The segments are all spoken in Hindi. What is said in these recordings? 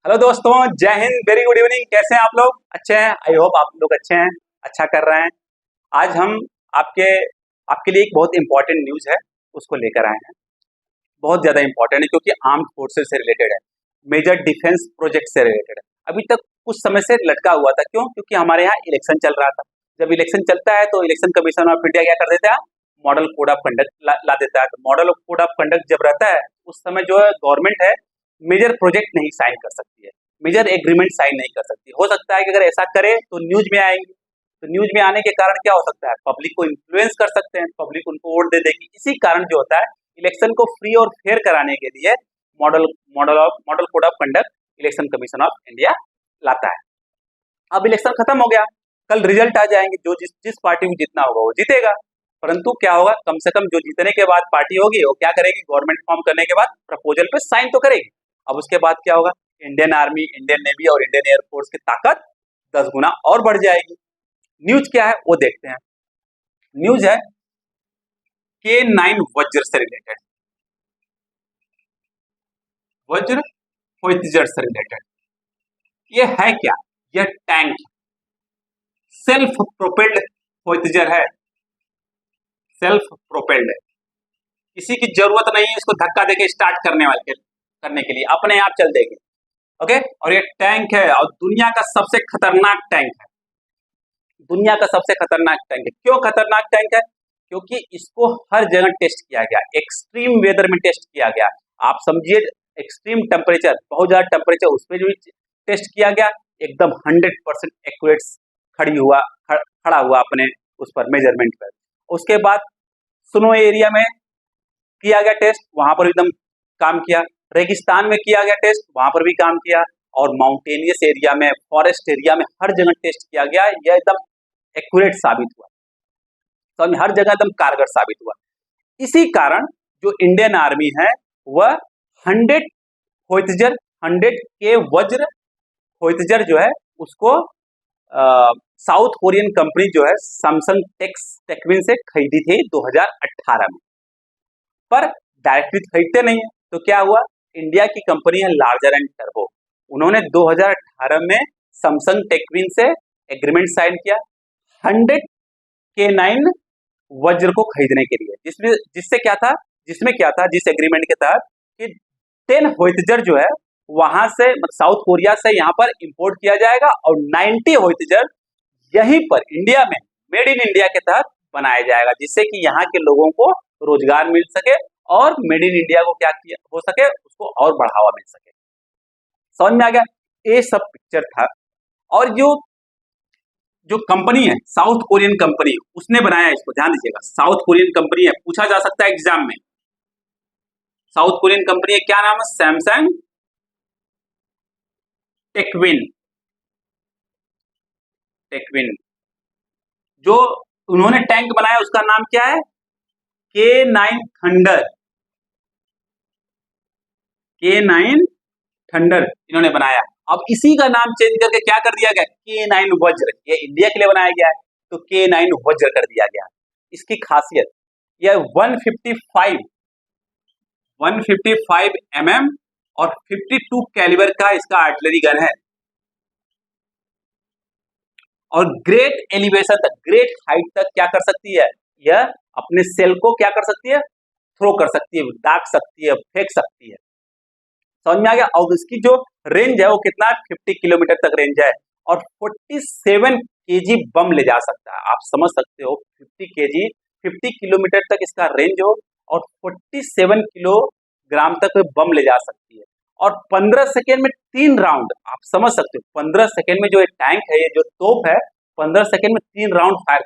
हेलो दोस्तों, जय हिंद, वेरी गुड इवनिंग। कैसे हैं आप लोग? अच्छे हैं? आई होप आप लोग अच्छे हैं, अच्छा कर रहे हैं। आज हम आपके आपके लिए एक बहुत इंपॉर्टेंट न्यूज़ है, उसको लेकर आए हैं। बहुत ज़्यादा इंपॉर्टेंट है क्योंकि आर्म्ड फोर्सेस से रिलेटेड है, मेजर डिफेंस प्रोजेक्ट से रिलेटेड है। अभी तक कुछ समय से लटका हुआ था। क्यों? क्योंकि हमारे यहाँ इलेक्शन चल रहा था। जब इलेक्शन चलता है तो इलेक्शन कमीशन ऑफ इंडिया क्या कर देता है? मॉडल कोड ऑफ कंडक्ट ला देता है। तो मॉडल कोड ऑफ कंडक्ट जब रहता है, उस समय जो है गवर्नमेंट है मेजर प्रोजेक्ट नहीं साइन कर सकती है, मेजर एग्रीमेंट साइन नहीं कर सकती। हो सकता है कि अगर ऐसा करे तो न्यूज में आएंगे। तो न्यूज में आने के कारण क्या हो सकता है? पब्लिक को इन्फ्लुएंस कर सकते हैं, पब्लिक उनको वोट दे देगी। इसी कारण जो होता है, इलेक्शन को फ्री और फेयर कराने के लिए model code of conduct election commission of India लाता है। अब इलेक्शन खत्म हो गया, कल रिजल्ट आ जाएंगे, जो जिस जिस पार्टी को जीतना होगा वो जीतेगा। परंतु क्या होगा, कम से कम जो जीतने के बाद पार्टी होगी वो क्या करेगी? गवर्नमेंट फॉर्म करने के बाद प्रपोजल पे साइन तो करेगी। अब उसके बाद क्या होगा? इंडियन आर्मी, इंडियन नेवी और इंडियन एयरफोर्स की ताकत 10 गुना और बढ़ जाएगी। न्यूज क्या है वो देखते हैं। न्यूज है K9 वज्र से रिलेटेड, वज्र होइत्जर से रिलेटेड। ये है क्या? यह टैंक सेल्फ प्रोपेल्ड होइत्जर है, सेल्फ प्रोपेल्ड है। किसी की जरूरत नहीं है इसको धक्का देके स्टार्ट करने के लिए, अपने आप चल देगी। ओके, और ये टैंक है और दुनिया का सबसे खतरनाक टैंक है। दुनिया का सबसे खतरनाक टैंक है। क्यों खतरनाक टैंक है? क्योंकि इसको हर जगह टेस्ट किया गया, एक्सट्रीम वेदर में टेस्ट किया गया। आप समझिए, एक्सट्रीम टेम्परेचर, बहुत ज्यादा टेम्परेचर, उसमें भी टेस्ट किया गया। एकदम 100% एक्यूरेट खड़ा हुआ अपने उस पर मेजरमेंट पर। उसके बाद स्नो एरिया में किया गया टेस्ट, वहां पर एकदम काम किया। रेगिस्तान में किया गया टेस्ट, वहां पर भी काम किया। और माउंटेनियस एरिया में, फॉरेस्ट एरिया में, हर जगह टेस्ट किया गया। यह एकदम एक्यूरेट साबित हुआ, तो हर जगह एकदम कारगर साबित हुआ। इसी कारण जो इंडियन आर्मी है वह 100 होइत्जर, 100 के वज्र होइत्जर जो है उसको साउथ कोरियन कंपनी जो है सैमसंग टेक्विन से खरीदी थी 2018 में। पर डायरेक्टली खरीदते नहीं है, तो क्या हुआ? इंडिया की कंपनी है लार्जर एंड टर्बो, उन्होंने 2018 में सैमसंग टेक्विन से एग्रीमेंट साइन किया 100 K9 वज्र को खरीदने के लिए। जिसमें क्या था, जिस एग्रीमेंट के तहत कि 10 होइत्जर जो है वहां से साउथ कोरिया से यहाँ पर इंपोर्ट किया जाएगा और 90 होइत्जर यहीं पर इंडिया में मेड इन इंडिया के तहत बनाया जाएगा, जिससे कि यहाँ के लोगों को रोजगार मिल सके और मेड इन इंडिया को क्या किया हो सके, उसको और बढ़ावा मिल सके। समझ में आ गया? ये सब पिक्चर था। और जो कंपनी है, साउथ कोरियन कंपनी, उसने बनाया इसको, ध्यान दीजिएगा, साउथ कोरियन कंपनी है, पूछा जा सकता है एग्जाम में। साउथ कोरियन कंपनी है, क्या नाम है? सैमसंग टेक्विन। टेक्विन जो उन्होंने टैंक बनाया उसका नाम क्या है? K9 thunder. K9 थंडर इन्होंने बनाया। अब इसी का नाम चेंज करके क्या कर दिया गया? K9 वज्र। ये इंडिया के लिए बनाया गया है तो K9 वज्र कर दिया गया। इसकी खासियत यह 155 mm और 52 कैलिबर का इसका आर्टिलरी गन है और ग्रेट एलिवेशन तक, ग्रेट हाइट तक क्या कर सकती है? यह अपने सेल को क्या कर सकती है? थ्रो कर सकती है, दाग सकती है, फेंक सकती है। समझ में आ गया? और इसकी जो रेंज है वो कितना? 50 किलोमीटर तक रेंज है और 47 kg बम ले जा सकता है। आप समझ सकते हो, 50 kg, 50 किलोमीटर तक इसका रेंज हो और 47 किलोग्राम तक बम ले जा सकती है और 15 सेकेंड में 3 राउंड। आप समझ सकते हो, 15 सेकेंड में जो ये टैंक है, ये जो तोप है, 15 सेकेंड में 3 राउंड फायर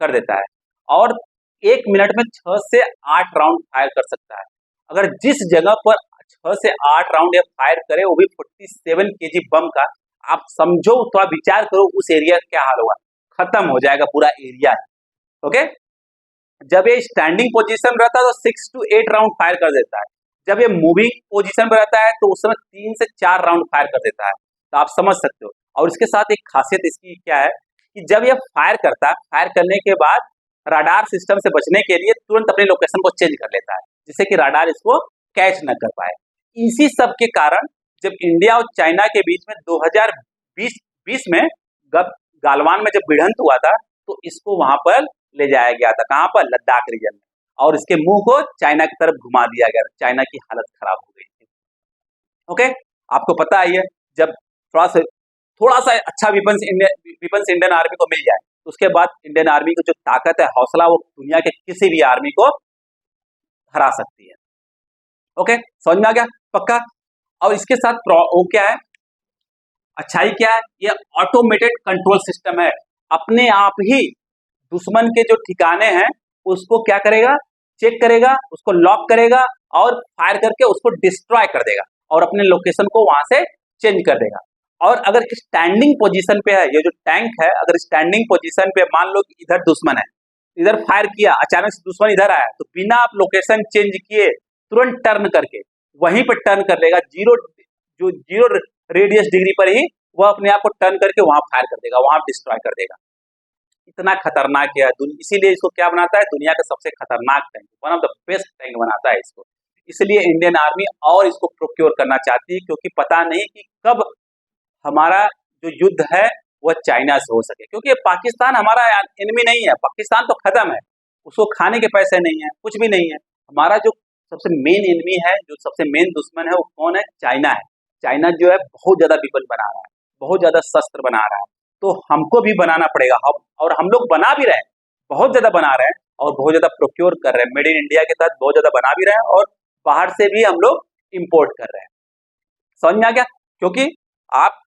कर देता है और 1 मिनट में 6 से 8 राउंड फायर कर सकता है। अगर जिस जगह पर 6 से 8 राउंड ये फायर करे, वो भी 47 kg बम का, आप समझो, थोड़ा विचार करो उस एरिया का क्या हाल होगा। खत्म हो जाएगा पूरा एरिया। ओके, जब ये स्टैंडिंग पोजीशन रहता है तो 6 to 8 राउंड फायर कर देता है। जब ये मूविंग पोजीशन पर रहता है तो उस समय 3 से 4 राउंड फायर कर देता है। तो आप समझ सकते हो। और इसके साथ एक खासियत इसकी क्या है कि जब ये फायर करता है, फायर करने के बाद राडार सिस्टम से बचने के लिए तुरंत अपने लोकेशन को चेंज कर लेता है, जिससे कि राडार इसको कैच न कर पाए। इसी सब के कारण जब इंडिया और चाइना के बीच में 2020 में गालवान में जब भिड़ंत हुआ था, तो इसको वहां पर ले जाया गया था, कहां पर, लद्दाख रीजन में, और इसके मुंह को चाइना की तरफ घुमा दिया गया था। चाइना की हालत खराब हो गई थी। ओके, आपको पता ही है, जब थोड़ा सा अच्छा विपन्स इंडियन आर्मी को मिल जाए, तो उसके बाद इंडियन आर्मी की जो ताकत है, हौसला, वो दुनिया के किसी भी आर्मी को हरा सकती है। ओके, समझ में आ गया, पक्का। और इसके साथ वो क्या है, अच्छाई क्या है, ये ऑटोमेटेड कंट्रोल सिस्टम है, अपने आप ही दुश्मन के जो ठिकाने हैं उसको क्या करेगा, चेक करेगा, उसको लॉक करेगा और फायर करके उसको डिस्ट्रॉय कर देगा और अपने लोकेशन को वहां से चेंज कर देगा। और अगर स्टैंडिंग पोजीशन पे है ये जो टैंक है, अगर स्टैंडिंग पोजीशन पे मान लो कि इधर दुश्मन है, इधर फायर किया, अचानक से दुश्मन इधर आया, तो बिना आप लोकेशन चेंज किए तुरंत टर्न करके वहीं पर टर्न कर लेगा, जीरो रेडियस डिग्री पर ही वह अपने आप को टर्न करके वहां फायर कर देगा, वहां डिस्ट्रॉय कर देगा। इतना खतरनाक है, इसीलिए इसको क्या बनाता है, दुनिया का सबसे खतरनाक tank, one of the best tank बनाता है इसको। इसलिए इंडियन आर्मी और इसको प्रोक्योर करना चाहती है, क्योंकि पता नहीं कि कब हमारा जो युद्ध है वह चाइना से हो सके, क्योंकि पाकिस्तान हमारा एनिमी नहीं है, पाकिस्तान तो खत्म है, उसको खाने के पैसे नहीं है, कुछ भी नहीं है। हमारा जो सबसे मेन एनिमी है, जो सबसे मेन दुश्मन है, वो कौन है, चाइना है। चाइना जो है बहुत ज्यादा वेपन बना रहा है, बहुत ज्यादा शस्त्र बना रहा है, तो हमको भी बनाना पड़ेगा, और हम लोग बना भी रहे हैं, बहुत ज्यादा बना रहे हैं और बहुत ज्यादा प्रोक्योर कर रहे हैं, मेड इन इंडिया के तहत बहुत ज्यादा बना भी रहे हैं और बाहर से भी हम लोग इंपोर्ट कर रहे हैं। समझ में आ गया, क्योंकि आप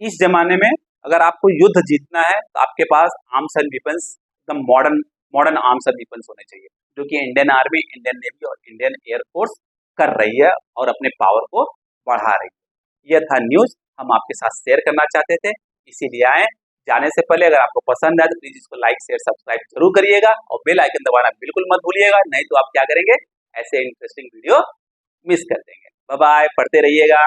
इस जमाने में अगर आपको युद्ध जीतना है तो आपके पास आर्म्स एंड वेपन्स एकदम मॉडर्न आर्म्स एंड वेपन्स होने चाहिए, जो कि इंडियन आर्मी, इंडियन नेवी और इंडियन एयरफोर्स कर रही है और अपने पावर को बढ़ा रही है। यह था न्यूज, हम आपके साथ शेयर करना चाहते थे, इसीलिए आए। जाने से पहले अगर आपको पसंद आए तो प्लीज इसको लाइक शेयर सब्सक्राइब जरूर करिएगा और बेल आइकन दबाना बिल्कुल मत भूलिएगा, नहीं तो आप क्या करेंगे, ऐसे इंटरेस्टिंग वीडियो मिस कर देंगे। बाय बाय, पढ़ते रहिएगा।